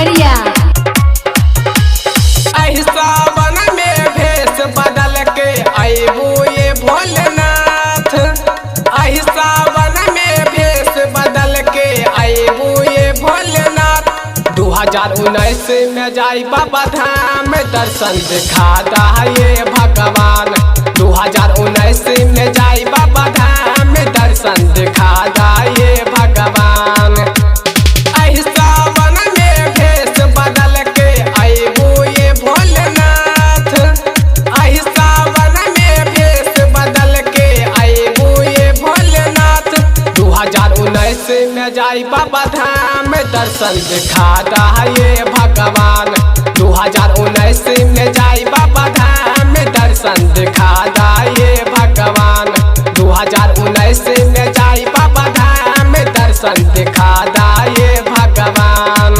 देवरिया। सावन में भेष बदल के आइबू ये भोलेनाथ। सावन में भेष बदल के आइबू ये भोलेनाथ। 2019 में जाई बाबा धाम दर्शन दिखा दा ये भगवान। 2019 में जाई बाबा धाम दर्शन दिखा दा ये भगवान। सावन में भेष बदल के आइबू ये भोलेनाथ। सावन में भेष बदल के आइबू ये भोलेनाथ। 2019 में जाई बाबा धाम दर्शन दिखा दा ये भगवान। 2019 में जाई बाबा धाम दर्शन दिखा दा ये भगवान। 2019 में जाई बाबा धाम दर्शन दिखा दा ये भगवान।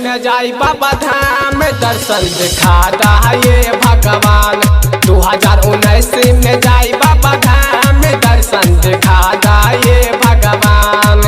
में जाई बाबा धाम दर्शन दिखा दा ये भगवान। 2019 में जाई बाबा धाम दर्शन दिखा दा ये भगवान।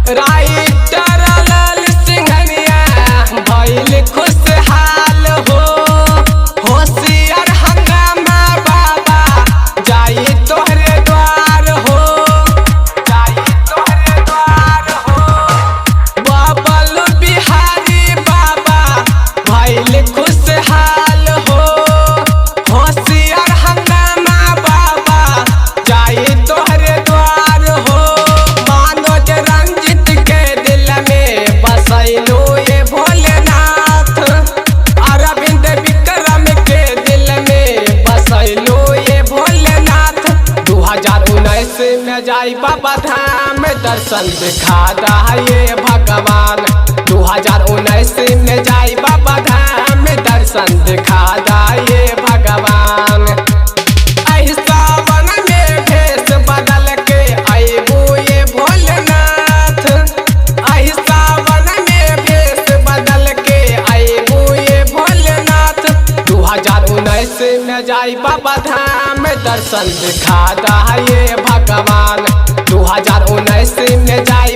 राइटर लाल सिंघनिया भइल खुशहाल हो। होशियार हंगामा बाबा जाई तोहरे द्वार हो। जाई तोहरे द्वार हो। बबल बिहारी बाबा भइल खुशहाल हो। होशियार हंगामा बाबा जाई तोहरे द्वार हो। मनोज रंजित के दिल में बसैलो ये भोलेनाथ। अरविंद विक्रम के दिल में बसैलो ये भोलेनाथ। 2019 में जाई बाबा धाम दर्शन दिखा दा ये भगवान। 2019 में जाई बाबा धाम दर्शन दिखा दा ये भगवान। सावन में भेष बदल के आइबू ये भोलेनाथ। सावन में भेष बदल के आइबू ये भोलेनाथ। 2019 में जाई बाबा धाम दर्शन दिखा दा ये भगवान। 2019 में जाई